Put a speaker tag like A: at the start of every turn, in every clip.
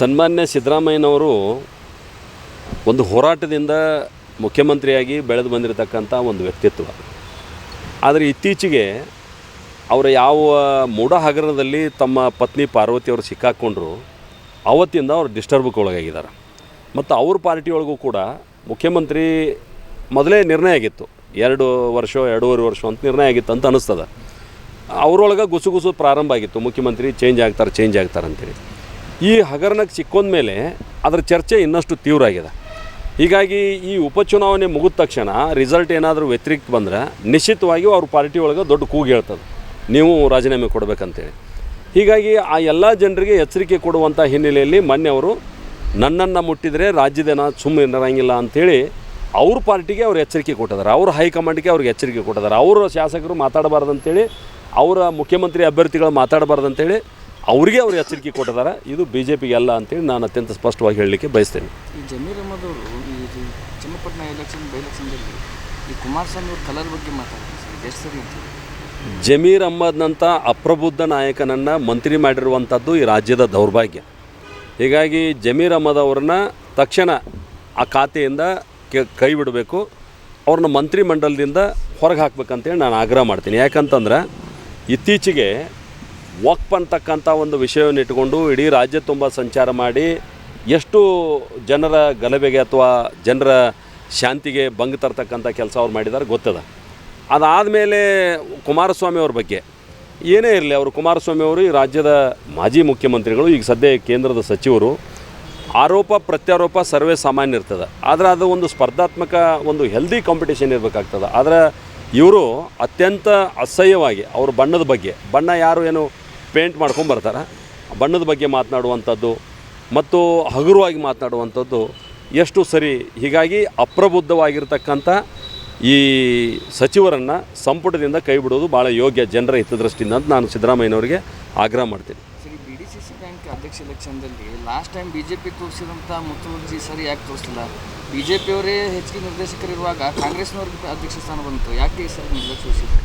A: ಸನ್ಮಾನ್ಯ ಸಿದ್ದರಾಮಯ್ಯನವರು ಒಂದು ಹೋರಾಟದಿಂದ ಮುಖ್ಯಮಂತ್ರಿಯಾಗಿ ಬೆಳೆದು ಬಂದಿರತಕ್ಕಂಥ ಒಂದು ವ್ಯಕ್ತಿತ್ವ. ಆದರೆ ಇತ್ತೀಚೆಗೆ ಅವರ ಯಾವ ಮೂಢ ಹಗರಣದಲ್ಲಿ ತಮ್ಮ ಪತ್ನಿ ಪಾರ್ವತಿಯವರು ಸಿಕ್ಕಾಕ್ಕೊಂಡ್ರು ಅವತ್ತಿಂದ ಅವರು ಡಿಸ್ಟರ್ಬ್ಗೆ ಒಳಗಾಗಿದ್ದಾರೆ. ಮತ್ತು ಅವ್ರ ಪಾರ್ಟಿಯೊಳಗೂ ಕೂಡ ಮುಖ್ಯಮಂತ್ರಿ ಮೊದಲೇ ನಿರ್ಣಯ ಆಗಿತ್ತು, 2-2.5 ವರ್ಷ ಅಂತ ನಿರ್ಣಯ ಆಗಿತ್ತು ಅಂತ ಅನ್ನಿಸ್ತದೆ. ಅವರೊಳಗೆ ಗುಸುಗುಸು ಪ್ರಾರಂಭ ಆಗಿತ್ತು, ಮುಖ್ಯಮಂತ್ರಿ ಚೇಂಜ್ ಆಗ್ತಾರೆ ಅಂತೇಳಿ. ಈ ಹಗರಣಕ್ಕೆ ಸಿಕ್ಕೊಂಡ ಮೇಲೆ ಅದರ ಚರ್ಚೆ ಇನ್ನಷ್ಟು ತೀವ್ರ ಆಗಿದೆ. ಹೀಗಾಗಿ ಈ ಉಪಚುನಾವಣೆ ಮುಗಿದ ತಕ್ಷಣ ರಿಸಲ್ಟ್ ಏನಾದರೂ ವ್ಯತಿರಿಕ್ತ ಬಂದರೆ ನಿಶ್ಚಿತವಾಗಿ ಅವ್ರ ಪಾರ್ಟಿ ಒಳಗೆ ದೊಡ್ಡ ಕೂಗು ಹೇಳ್ತದೆ, ನೀವು ರಾಜೀನಾಮೆ ಕೊಡಬೇಕಂತೇಳಿ. ಹೀಗಾಗಿ ಆ ಎಲ್ಲ ಜನರಿಗೆ ಎಚ್ಚರಿಕೆ ಕೊಡುವಂಥ ಹಿನ್ನೆಲೆಯಲ್ಲಿ ಮೊನ್ನೆ ಅವರು ನನ್ನನ್ನು ಮುಟ್ಟಿದರೆ ರಾಜ್ಯದೇನ ಸುಮ್ಮನೆ ಇರಂಗಿಲ್ಲ ಅಂಥೇಳಿ ಅವ್ರ ಪಾರ್ಟಿಗೆ ಅವ್ರು ಎಚ್ಚರಿಕೆ ಕೊಟ್ಟಿದ್ದಾರೆ, ಅವ್ರ ಹೈಕಮಾಂಡ್ಗೆ ಅವ್ರಿಗೆ ಎಚ್ಚರಿಕೆ ಕೊಟ್ಟಿದ್ದಾರೆ. ಅವರ ಶಾಸಕರು ಮಾತಾಡಬಾರ್ದಂತೇಳಿ, ಅವರ ಮುಖ್ಯಮಂತ್ರಿ ಅಭ್ಯರ್ಥಿಗಳು ಮಾತಾಡಬಾರ್ದಂತೇಳಿ ಅವ್ರಿಗೆ ಅವ್ರು ಎಚ್ಚರಿಕೆ ಕೊಟ್ಟಿದ್ದಾರೆ. ಇದು BJPಗೆ ಅಲ್ಲ ಅಂತೇಳಿ ನಾನು ಅತ್ಯಂತ ಸ್ಪಷ್ಟವಾಗಿ ಹೇಳಲಿಕ್ಕೆ ಬಯಸ್ತೇನೆ.
B: ಈ ಜಮೀರ್ ಅಹ್ಮದ್ ಅವರು ಈ ಚನ್ನಪಟ್ಟಣ ಬೈ-ಎಲೆಕ್ಷನ್ದಲ್ಲಿ ಈ ಕುಮಾರಸ್ವಾಮಿ ಅವ್ರ ಕಲರ್ ಬಗ್ಗೆ ಮಾತಾಡ್ತಾರೆ, ಎಷ್ಟು ಸರಿ ಅಂತ?
A: ಜಮೀರ್ ಅಹ್ಮದ್ನಂಥ ಅಪ್ರಬುದ್ಧ ನಾಯಕನನ್ನು ಮಂತ್ರಿ ಮಾಡಿರುವಂಥದ್ದು ಈ ರಾಜ್ಯದ ದೌರ್ಭಾಗ್ಯ. ಹೀಗಾಗಿ ಜಮೀರ್ ಅಹ್ಮದ್ ಅವ್ರನ್ನ ತಕ್ಷಣ ಆ ಖಾತೆಯಿಂದ ಕೈ ಬಿಡಬೇಕು, ಅವ್ರನ್ನ ಮಂತ್ರಿ ಮಂಡಲದಿಂದ ಹೊರಗೆ ಹಾಕ್ಬೇಕಂತೇಳಿ ನಾನು ಆಗ್ರಹ ಮಾಡ್ತೀನಿ. ಯಾಕಂತಂದ್ರೆ ಇತ್ತೀಚೆಗೆ ವಕ್ಫ್ ಅಂತಕ್ಕಂಥ ಒಂದು ವಿಷಯವನ್ನು ಇಟ್ಕೊಂಡು ಇಡೀ ರಾಜ್ಯ ತುಂಬ ಸಂಚಾರ ಮಾಡಿ ಎಷ್ಟು ಜನರ ಗಲಭೆಗೆ ಅಥವಾ ಜನರ ಶಾಂತಿಗೆ ಭಂಗ ತರ್ತಕ್ಕಂಥ ಕೆಲಸ ಅವ್ರು ಮಾಡಿದ್ದಾರೆ ಗೊತ್ತದ. ಅದಾದಮೇಲೆ ಕುಮಾರಸ್ವಾಮಿ ಅವ್ರ ಬಗ್ಗೆ ಏನೇ ಇರಲಿ, ಅವರು ಕುಮಾರಸ್ವಾಮಿ ಅವರು ಈ ರಾಜ್ಯದ ಮಾಜಿ ಮುಖ್ಯಮಂತ್ರಿಗಳು, ಈಗ ಸದ್ಯ ಕೇಂದ್ರದ ಸಚಿವರು. ಆರೋಪ ಪ್ರತ್ಯಾರೋಪ ಸರ್ವೇ ಸಾಮಾನ್ಯ ಇರ್ತದೆ, ಆದರೆ ಅದು ಒಂದು ಸ್ಪರ್ಧಾತ್ಮಕ ಒಂದು ಹೆಲ್ದಿ ಕಾಂಪಿಟೇಷನ್ ಇರಬೇಕಾಗ್ತದೆ. ಆದರೆ ಇವರು ಅತ್ಯಂತ ಅಸಹ್ಯವಾಗಿ ಅವ್ರ ಬಣ್ಣದ ಬಗ್ಗೆ, ಬಣ್ಣ ಯಾರು ಏನು ಪೇಂಟ್ ಮಾಡ್ಕೊಂಬರ್ತಾರೆ, ಬಣ್ಣದ ಬಗ್ಗೆ ಮಾತನಾಡುವಂಥದ್ದು ಮತ್ತು ಹಗುರವಾಗಿ ಮಾತನಾಡುವಂಥದ್ದು ಎಷ್ಟು ಸರಿ. ಹೀಗಾಗಿ ಅಪ್ರಬುದ್ಧವಾಗಿರ್ತಕ್ಕಂಥ ಈ ಸಚಿವರನ್ನು ಸಂಪುಟದಿಂದ ಕೈ ಬಿಡೋದು ಭಾಳ ಯೋಗ್ಯ ಜನರ ಹಿತದೃಷ್ಟಿಯಿಂದ ಅಂತ ನಾನು ಸಿದ್ದರಾಮಯ್ಯನವರಿಗೆ ಆಗ್ರಹ ಮಾಡ್ತೀನಿ.
B: ಸರಿ, BDCC ಬ್ಯಾಂಕ್ ಅಧ್ಯಕ್ಷ ಎಲೆಕ್ಷನ್ದಲ್ಲಿ ಲಾಸ್ಟ್ ಟೈಮ್ BJP ತೋರಿಸಿದಂಥ ಮುಖ್ಯಮಂತ್ರಿ ಸರಿ ಯಾಕೆ ತೋರಿಸಿಲ್ಲ? BJPಯವರೇ ಹೆಚ್ಚಿಗೆ ನಿರ್ದೇಶಕರಿರುವಾಗ ಕಾಂಗ್ರೆಸ್ನವ್ರಿಗೆ ಅಧ್ಯಕ್ಷ ಸ್ಥಾನ ಬಂತು, ಯಾಕೆ ಈ ಸರಿ ನಿರ್ಲಕ್ಷಿಸಿದ್ರು?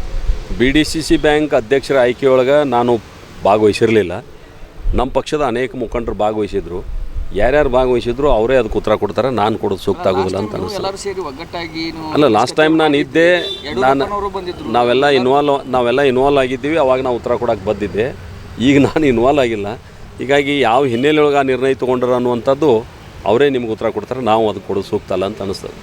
A: BDCC ಬ್ಯಾಂಕ್ ಅಧ್ಯಕ್ಷರ ಆಯ್ಕೆಯೊಳಗೆ ನಾನು ಭಾಗವಹಿಸಿರಲಿಲ್ಲ. ನಮ್ಮ ಪಕ್ಷದ ಅನೇಕ ಮುಖಂಡರು ಭಾಗವಹಿಸಿದ್ರು. ಯಾರ್ಯಾರು ಭಾಗವಹಿಸಿದ್ರು ಅವರೇ ಅದಕ್ಕೆ ಉತ್ತರ ಕೊಡ್ತಾರೆ, ನಾನು ಕೊಡೋದು ಸೂಕ್ತ ಆಗೋದಿಲ್ಲ ಅಂತ ಅನಿಸ್ತದೆ. ಅಲ್ಲ, ಲಾಸ್ಟ್ ಟೈಮ್ ನಾನು ಇದ್ದೆ, ನಾವೆಲ್ಲ ಇನ್ವಾಲ್ವ್ ಆಗಿದ್ದೀವಿ. ಅವಾಗ ನಾವು ಉತ್ತರ ಕೊಡೋಕೆ ಬಂದಿದ್ದೆ. ಈಗ ನಾನು ಇನ್ವಾಲ್ವ್ ಆಗಿಲ್ಲ. ಹೀಗಾಗಿ ಯಾವ ಹಿನ್ನೆಲೆಯೊಳಗೆ ನಿರ್ಣಯ ತೊಗೊಂಡ್ರು ಅನ್ನುವಂಥದ್ದು ಅವರೇ ನಿಮ್ಗೆ ಉತ್ತರ ಕೊಡ್ತಾರೆ, ನಾವು ಅದಕ್ಕೆ ಕೊಡೋದು ಸೂಕ್ತ ಅಲ್ಲ ಅಂತ ಅನಿಸ್ತದೆ.